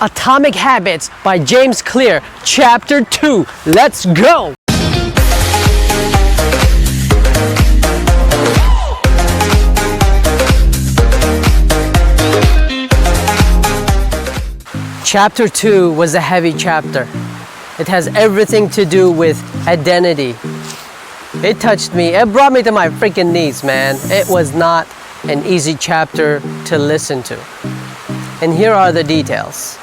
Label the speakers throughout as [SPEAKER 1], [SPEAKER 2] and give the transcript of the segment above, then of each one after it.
[SPEAKER 1] Atomic Habits by James Clear, Chapter 2. Let's go! Chapter 2 was a heavy chapter. It has everything to do with identity. It touched me. It brought me to my freaking knees, man. It was not an easy chapter to listen to. And here are the details.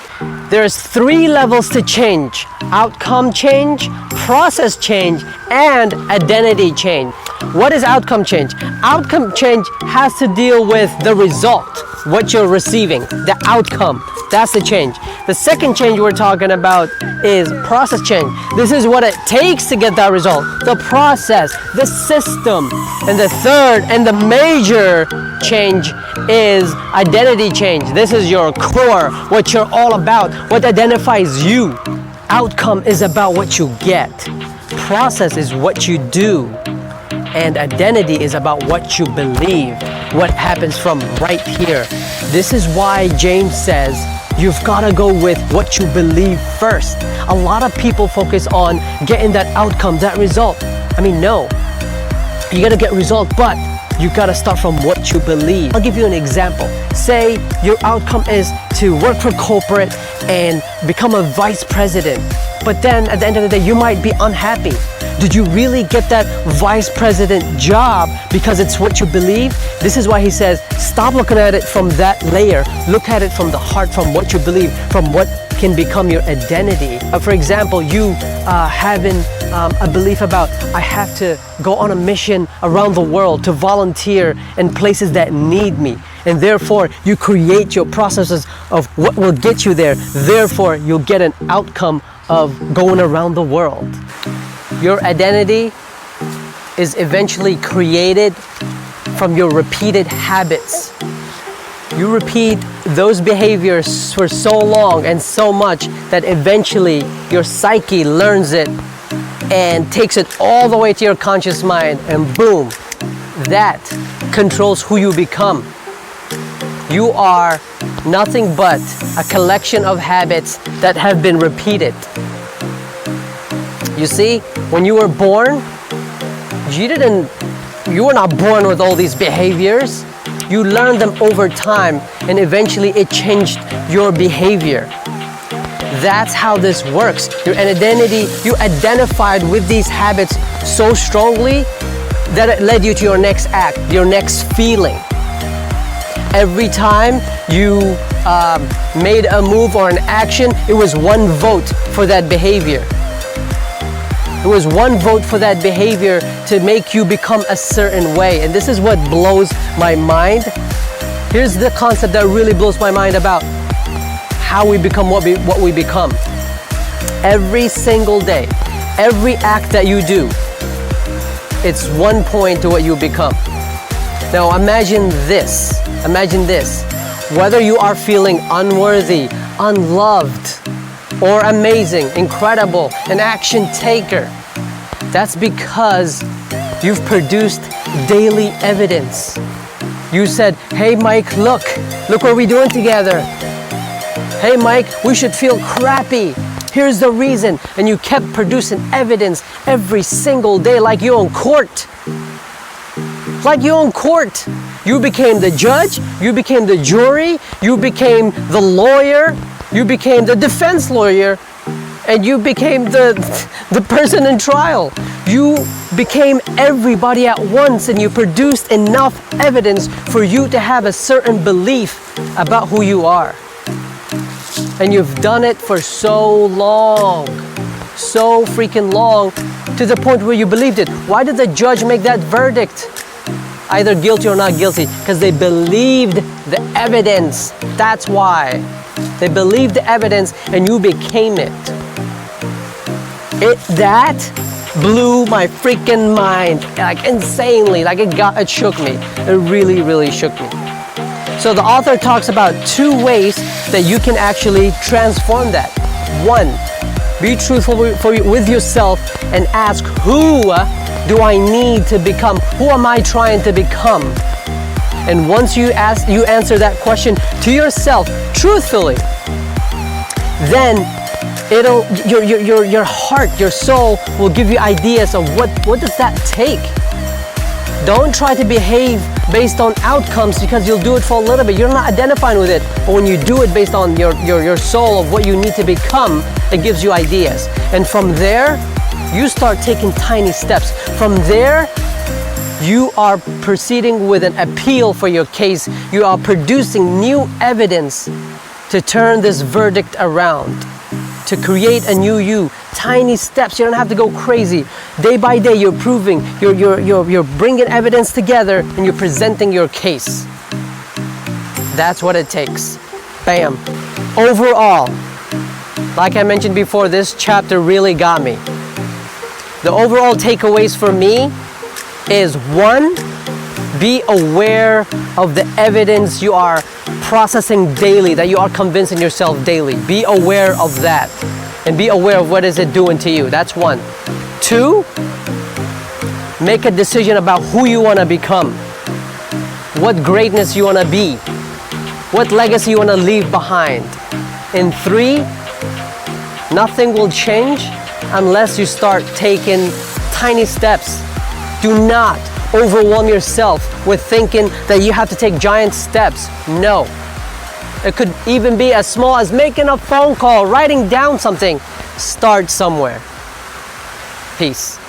[SPEAKER 1] There's 3 levels to change: outcome change, process change, and identity change. What is outcome change? Outcome change has to deal with the result, what you're receiving, the outcome. That's the change. The second change we're talking about is process change. This is what it takes to get that result, the process, the system. And the third and the major change is identity change. This is your core, what you're all about, what identifies you. Outcome is about what you get. Process is what you do. And identity is about what you believe, what happens from right here. This is why James says you've got to go with what you believe first. A lot of people focus on getting that outcome, that result. I mean, no. You got to get result, but you got to start from what you believe. I'll give you an example. Say your outcome is to work for corporate and become a vice president. But then at the end of the day, you might be unhappy. Did you really get that vice president job because it's what you believe? This is why he says, stop looking at it from that layer. Look at it from the heart, from what you believe, from what can become your identity. For example, you having a belief about, I have to go on a mission around the world to volunteer in places that need me. And therefore, you create your processes of what will get you there. Therefore, you'll get an outcome of going around the world. Your identity is eventually created from your repeated habits. You repeat those behaviors for so long and so much that eventually your psyche learns it and takes it all the way to your conscious mind, and boom, that controls who you become. You are nothing but a collection of habits that have been repeated. You see, when you were born, you were not born with all these behaviors. You learned them over time, and eventually it changed your behavior. That's how this works. Your identity, you identified with these habits so strongly that it led you to your next act, your next feeling. Every time you made a move or an action, it was one vote for that behavior. It was one vote for that behavior to make you become a certain way. And this is what blows my mind. Here's the concept that really blows my mind about how we become what we become. Every single day, every act that you do, it's one point to what you become. Now imagine this. Imagine this. Whether you are feeling unworthy, unloved, or amazing, incredible, an action taker, that's because you've produced daily evidence. You said, hey Mike, look what we're doing together. Hey Mike, we should feel crappy. Here's the reason. And you kept producing evidence every single day like you're in court. Like you're in court. You became the judge, you became the jury, you became the lawyer, you became the defense lawyer, and you became the person in trial. You became everybody at once, and you produced enough evidence for you to have a certain belief about who you are. And you've done it for so long, so freaking long, to the point where you believed it. Why did the judge make that verdict? Either guilty or not guilty, because they believed the evidence. That's why. They believed the evidence and you became it. That blew my freaking mind, like insanely, like it shook me. It really, really shook me. So the author talks about 2 ways that you can actually transform that. 1, be truthful with yourself and ask, who do I need to become? Who am I trying to become? And once you answer that question to yourself truthfully, then your heart, your soul will give you ideas of what does that take. Don't try to behave based on outcomes because you'll do it for a little bit. You're not identifying with it. But when you do it based on your soul of what you need to become, it gives you ideas. And from there, you start taking tiny steps. From there, you are proceeding with an appeal for your case. You are producing new evidence to turn this verdict around, to create a new you. Tiny steps. You don't have to go crazy. Day by day, you're proving, you're bringing evidence together, and you're presenting your case. That's what it takes. Bam. Overall, like I mentioned before, this chapter really got me. The overall takeaways for me is 1, be aware of the evidence you are processing daily, that you are convincing yourself daily. Be aware of that. And be aware of what is it doing to you. That's 1. 2, make a decision about who you want to become. What greatness you want to be. What legacy you want to leave behind. And 3, nothing will change unless you start taking tiny steps. Do not overwhelm yourself with thinking that you have to take giant steps. No. It could even be as small as making a phone call, writing down something. Start somewhere. Peace.